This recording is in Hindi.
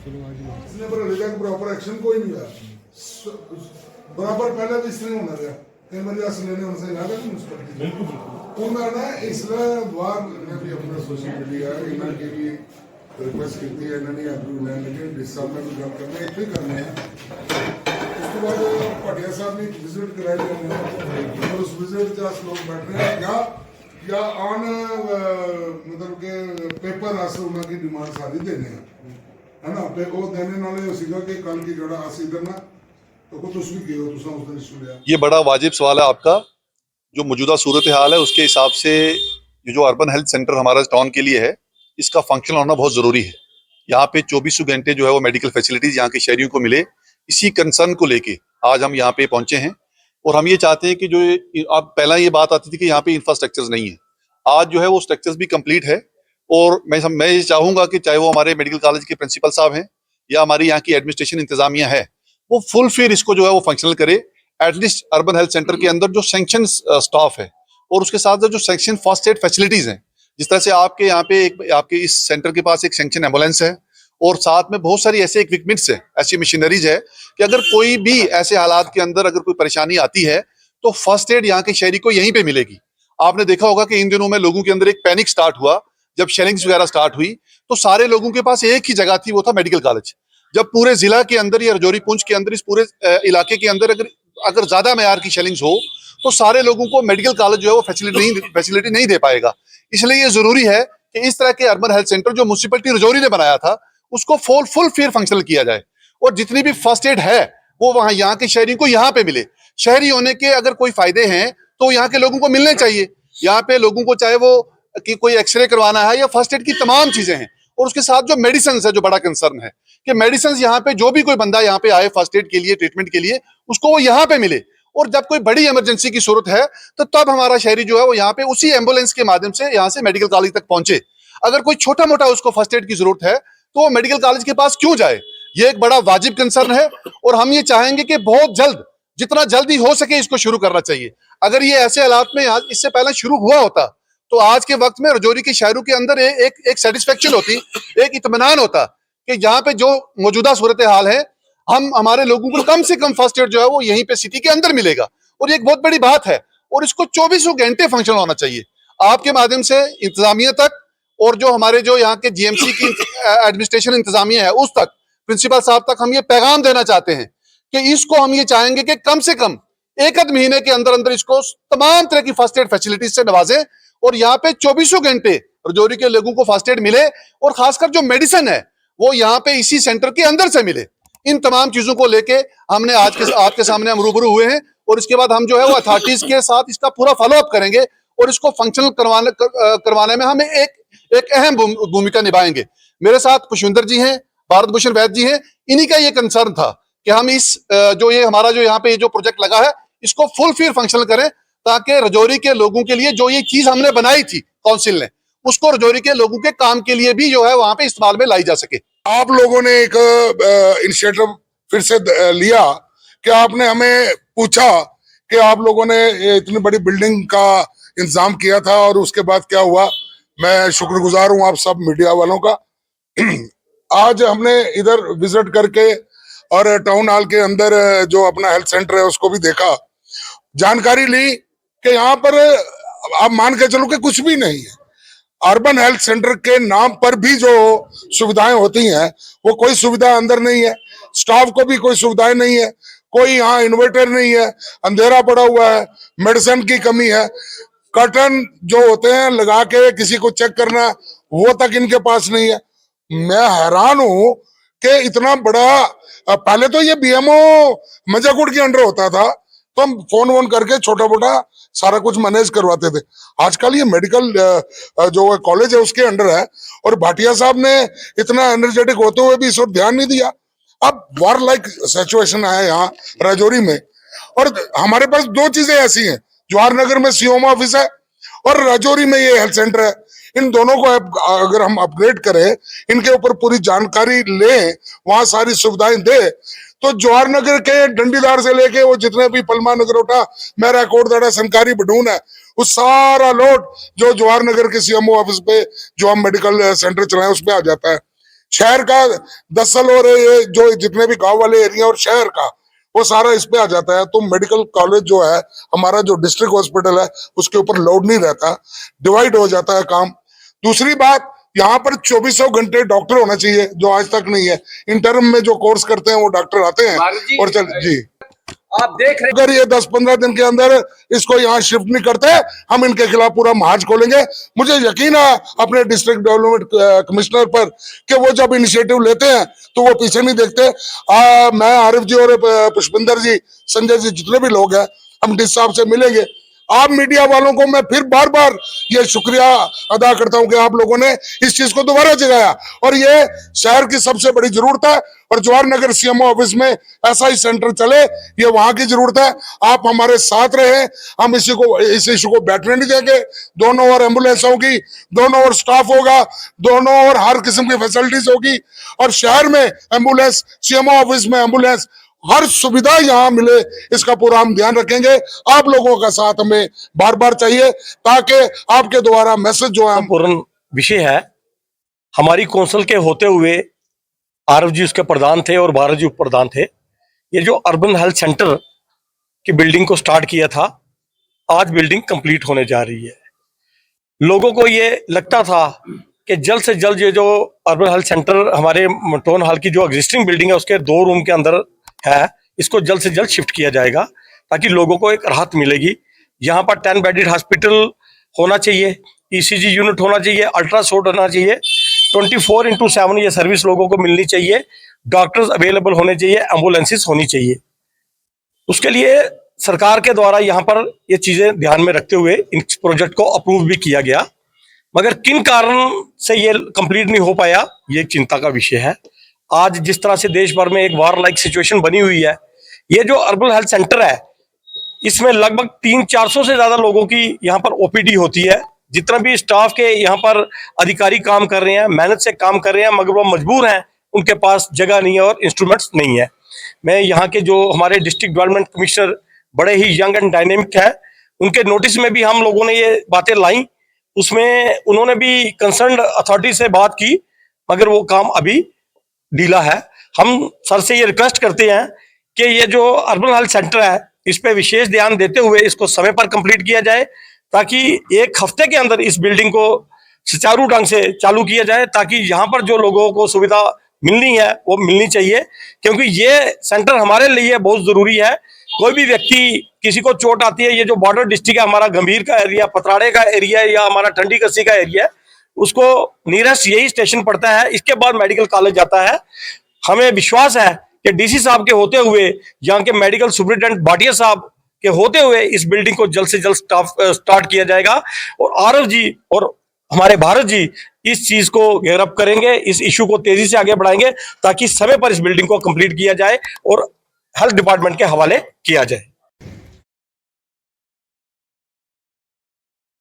इसने पर लेकर प्रॉपर एक्शन कोई नहीं लिया बराबर पहले भी इसने होना गया कई बार अस लेने उनसे ना गया म्यूनसिपैलिटी उन्होंने इसलिए बाहर ने भी अपना सोशल मीडिया इन्होंने के लिए रिक्वेस्ट की थी इन्होंने अप्रूव नहीं लेकिन डिस्कस में भी काम करने एक ही करने हैं उसके बाद पटिया साहब ने विजिट कराई और उस विजिट जहाँ लोग बैठ रहे हैं या ऑन मतलब के पेपर आसे उन्होंने डिमांड सारी देने हैं है ना पे वो देने नाले सीधा के कल की जड़ा आसी करना तो कुछ उस भी गए हो तुसा उस दिन सुनिया। ये बड़ा वाजिब सवाल है आपका। जो मौजूदा सूरत हाल है उसके हिसाब से ये जो अर्बन हेल्थ सेंटर हमारा टाउन के लिए है इसका फंक्शन होना बहुत जरूरी है। यहाँ पे 24 घंटे जो है वो मेडिकल फैसिलिटीज यहाँ के शहरियों को मिले, इसी कंसर्न को लेके आज हम यहाँ पे पहुंचे हैं। और हम ये चाहते हैं कि जो अब पहला ये बात आती थी कि यहाँ पे इंफ्रास्ट्रक्चर नहीं है, आज जो है वो स्ट्रक्चर्स भी कंप्लीट है। और मैं ये चाहूंगा कि चाहे वो हमारे मेडिकल कॉलेज के प्रिंसिपल साहब हैं या हमारी यहाँ की एडमिनिस्ट्रेशन इंतजामिया है, वो फुल फिर इसको जो है वो फंक्शनल करे। एटलीस्ट अर्बन हेल्थ सेंटर के अंदर जो सैंक्शन स्टाफ है और उसके साथ जो सैंक्शन फर्स्ट एड फैसिलिटीज हैं, जिस तरह से आपके यहाँ पे आपके इस सेंटर के पास एक सैंक्शन एम्बुलेंस है और साथ में बहुत सारी ऐसे इक्विपमेंट्स है, ऐसी मशीनरीज है कि अगर कोई भी ऐसे हालात के अंदर अगर कोई परेशानी आती है तो फर्स्ट एड यहाँ के शहरी को यहीं पे मिलेगी। आपने देखा होगा कि इन दिनों में लोगों के अंदर एक पैनिक स्टार्ट हुआ, जब शेलिंग्स वगैरह स्टार्ट हुई तो सारे लोगों के पास एक ही जगह थी, वो था मेडिकल कॉलेज। जब पूरे जिला के अंदर या रजौरी पुंछ के अंदर इस पूरे इलाके के अंदर अगर ज्यादा मेयार की शेलिंग्स हो तो सारे लोगों को मेडिकल कॉलेज जो है वो फैसिलिटी नहीं दे पाएगा। इसलिए ये जरूरी है कि इस तरह के अर्बन हेल्थ सेंटर जो म्युनिसिपैलिटी रजौरी ने बनाया था उसको फुल फिर फंक्शनल किया जाए और जितनी भी फर्स्ट एड है वो वहां यहाँ के शहरियों को यहाँ पे मिले। शहरी होने के अगर कोई फायदे हैं तो यहाँ के लोगों को मिलने चाहिए। यहाँ पे लोगों को चाहे वो कि कोई एक्सरे करवाना है या फर्स्ट एड की तमाम चीजें हैं और उसके साथ जो मेडिसिन है, जो बड़ा कंसर्न है कि मेडिसिन यहाँ पे जो भी कोई बंदा यहाँ पे आए फर्स्ट एड के लिए, ट्रीटमेंट के लिए, उसको वो यहाँ पे मिले। और जब कोई बड़ी इमरजेंसी की जरूरत है तो तब हमारा शहरी जो है वो यहाँ पे उसी एम्बुलेंस के माध्यम से यहाँ से मेडिकल कॉलेज तक पहुंचे। अगर कोई छोटा मोटा उसको फर्स्ट एड की जरूरत है तो वो मेडिकल कॉलेज के पास क्यों जाए? ये एक बड़ा वाजिब कंसर्न है और हम ये चाहेंगे कि बहुत जल्द, जितना जल्दी हो सके इसको शुरू करना चाहिए। अगर ये ऐसे हालात में इससे पहले शुरू हुआ होता तो आज के वक्त में रजौरी के शहरों के अंदर एक सेटिस्फेक्शन होती, एक इत्मीनान होता कि यहाँ पे जो मौजूदा सूरत हाल है हमारे लोगों को कम से कम फर्स्ट एड जो है वो यहीं पे सिटी के अंदर मिलेगा। और ये एक बहुत बड़ी बात है और इसको 24 घंटे फंक्शन होना चाहिए। आपके माध्यम से इंतजामिया तक और जो हमारे जो यहाँ के जीएमसी की एडमिनिस्ट्रेशन इंतजामिया है उस तक, प्रिंसिपल साहब तक हम ये पैगाम देना चाहते हैं कि इसको हम ये चाहेंगे कि कम से कम एक आध महीने के अंदर अंदर इसको तमाम तरह की फर्स्ट एड फैसिलिटीज से नवाजें और यहाँ पे 24 घंटे रजौरी के लोगों को फर्स्ट एड मिले और खासकर जो मेडिसिन है वो यहाँ पे इसी सेंटर के अंदर से मिले। इन तमाम चीजों को लेके हमने आज के आपके सामने हम रूबरू हुए हैं और इसके बाद हम जो है वो अथॉरिटीज के साथ इसका पूरा फॉलोअप करेंगे और इसको फंक्शनल करवाने में हम एक अहम भूमिका निभाएंगे। मेरे साथ पुष्पिंदर जी हैं, भारत भूषण वैद्य जी हैं। इन्हीं का ये कंसर्न था कि हम इस जो ये हमारा जो यहाँ पे जो प्रोजेक्ट लगा है इसको फुल फिर फंक्शनल करें ताकि रजौरी के लोगों के लिए जो ये चीज हमने बनाई थी काउंसिल ने, उसको रजौरी के लोगों के काम के लिए भी जो है वहां पे इस्तेमाल में लाई जा सके। आप लोगों ने एक इनिशिएटिव फिर से लिया कि आपने हमें पूछा कि आप लोगों ने इतनी बड़ी बिल्डिंग का इंतजाम किया था और उसके बाद क्या हुआ। मैं शुक्रगुजार हूं आप सब मीडिया वालों का। आज हमने इधर विजिट करके और टाउन हॉल के अंदर जो अपना हेल्थ सेंटर है उसको भी देखा, जानकारी ली कि यहाँ पर आप मान के चलो कि कुछ भी नहीं है। अर्बन हेल्थ सेंटर के नाम पर भी जो सुविधाएं होती हैं वो कोई सुविधा अंदर नहीं है, स्टाफ को भी कोई सुविधाएं नहीं है, कोई यहाँ इन्वर्टर नहीं है, अंधेरा पड़ा हुआ है, मेडिसिन की कमी है, कर्टन जो होते हैं लगा के किसी को चेक करना वो तक इनके पास नहीं है। मैं हैरान हूं कि इतना बड़ा, पहले तो ये बीएमओ मजाकुट के अंडर होता था तो हम फोन वोन करके छोटा मोटा सारा कुछ मैनेज करवाते थे। आजकल ये मेडिकल जो कॉलेज है उसके अंडर है और भाटिया साहब ने इतना एनर्जेटिक होते हुए भी इस और ध्यान नहीं दिया। अब वॉर लाइक सिचुएशन है यहाँ रजौरी में और हमारे पास दो चीजें ऐसी हैं, जवाहर नगर में सीओम ऑफिस है और रजौरी में ये हेल्थ सेंटर है। इन दोनों को अगर हम अपग्रेड करें, इनके ऊपर पूरी जानकारी लें, वहां सारी सुविधाएं दें तो जवाहर नगर के डंडीदार से लेके वो जितने भी पलमा नगरोटा, मेरा कोटदाड़ा, संकारी, बडून है, उस सारा लोड जो जवाहर नगर के सीएमओ ऑफिस पे जो हम मेडिकल सेंटर चलाएं उस पे आ जाता है। शहर का 10 साल और ये जो जितने भी गांव वाले एरिया और शहर का वो सारा इस पे आ जाता है। तो मेडिकल कॉलेज जो है हमारा जो डिस्ट्रिक्ट हॉस्पिटल है उसके ऊपर लोड नहीं रहता, डिवाइड हो जाता है काम। दूसरी बात, यहाँ पर 2400 घंटे डॉक्टर होना चाहिए जो आज तक नहीं है। इंटर्म में जो कोर्स करते हैं वो डॉक्टर आते हैं और चल जी आप देख रहे अगर ये 10-15 दिन के अंदर इसको यहाँ शिफ्ट नहीं करते हम इनके खिलाफ पूरा महाज खोलेंगे। मुझे यकीन है अपने डिस्ट्रिक्ट डेवलपमेंट कमिश्नर पर कि वो जब इनिशिएटिव लेते हैं तो वो पीछे नहीं देखते। मैं आरिफ जी और पुष्पिंदर जी, संजय जी, जितने भी लोग हैं हम डिस साहब से मिलेंगे। आप मीडिया वालों को मैं फिर बार बार ये शुक्रिया अदा करता हूं कि आप लोगों ने इस चीज को दोबारा जगाया और ये शहर की सबसे बड़ी जरूरत है। और जवाहर नगर सीएमओ ऑफिस में ऐसा ही सेंटर चले, ये वहां की जरूरत है। आप हमारे साथ रहे, हम इस इशू को बैठने नहीं देंगे। दोनों ओर एम्बुलेंस होगी, दोनों ओर स्टाफ होगा, दोनों ओर हर किस्म की फैसिलिटीज होगी और शहर में एम्बुलेंस, सीएमओ ऑफिस में एम्बुलेंस, हर सुविधा यहाँ मिले, इसका पूरा हम ध्यान रखेंगे। आप लोगों का साथ हमें बार बार चाहिए ताकि आपके द्वारा मैसेज जो है पूर्ण विषय है। हमारी कौंसिल के होते हुए आरएफ जी उसके प्रधान थे और भारत जी उप प्रधान थे। ये जो अर्बन हेल्थ सेंटर की बिल्डिंग को स्टार्ट किया था, आज बिल्डिंग कंप्लीट होने जा रही है। लोगों को ये लगता था कि जल्द से जल्द ये जो अर्बन हेल्थ सेंटर हमारे टाउन हॉल की जो एग्जिस्टिंग बिल्डिंग है उसके 2 रूम के अंदर है, इसको जल्द से जल्द शिफ्ट किया जाएगा ताकि लोगों को एक राहत मिलेगी। यहाँ पर 10 बेडेड हॉस्पिटल होना चाहिए, ईसीजी यूनिट होना चाहिए, अल्ट्रासाउंड होना चाहिए, 24/7 ये सर्विस लोगों को मिलनी चाहिए, डॉक्टर्स अवेलेबल होने चाहिए, एम्बुलेंसेस होनी चाहिए। उसके लिए सरकार के द्वारा यहाँ पर ये चीजें ध्यान में रखते हुए इस प्रोजेक्ट को अप्रूव भी किया गया, मगर किन कारण से ये कंप्लीट नहीं हो पाया ये चिंता का विषय है। आज जिस तरह से देश भर में एक वार लाइक सिचुएशन बनी हुई है, ये जो अर्बन हेल्थ सेंटर है इसमें लगभग 300-400 से ज्यादा लोगों की यहाँ पर ओपीडी होती है। जितना भी स्टाफ के यहाँ पर अधिकारी काम कर रहे हैं, मेहनत से काम कर रहे हैं, मगर वो मजबूर हैं, उनके पास जगह नहीं है और इंस्ट्रूमेंट्स नहीं है। मैं यहाँ के जो हमारे डिस्ट्रिक्ट डेवलपमेंट कमिश्नर बड़े ही यंग एंड डायनेमिक है, उनके नोटिस में भी हम लोगों ने ये बातें लाई, उसमें उन्होंने भी कंसर्न अथॉरिटी से बात की, मगर वो काम अभी ढीला है। हम सर से ये रिक्वेस्ट करते हैं कि ये जो अर्बन हेल्थ सेंटर है इस पे विशेष ध्यान देते हुए इसको समय पर कंप्लीट किया जाए ताकि 1 हफ्ते के अंदर इस बिल्डिंग को सुचारू ढंग से चालू किया जाए, ताकि यहाँ पर जो लोगों को सुविधा मिलनी है वो मिलनी चाहिए, क्योंकि ये सेंटर हमारे लिए बहुत जरूरी है। कोई भी व्यक्ति, किसी को चोट आती है, ये जो बॉर्डर डिस्ट्रिक्ट है हमारा, गंभीर का एरिया, पतराड़े का एरिया या हमारा ठंडी कस्सी का एरिया है, उसको नियरेस्ट यही स्टेशन पड़ता है, इसके बाद मेडिकल कॉलेज जाता है। हमें विश्वास है कि डीसी साहब के होते हुए, यहाँ के मेडिकल सुपरिटेंडेंट भाटिया साहब के होते हुए इस बिल्डिंग को जल्द से जल्द स्टार्ट किया जाएगा और आरएफ जी और हमारे भारत जी इस चीज को घेर अप करेंगे, इस इशू को तेजी से आगे बढ़ाएंगे ताकि समय पर इस बिल्डिंग को कंप्लीट किया जाए और हेल्थ डिपार्टमेंट के हवाले किया जाए।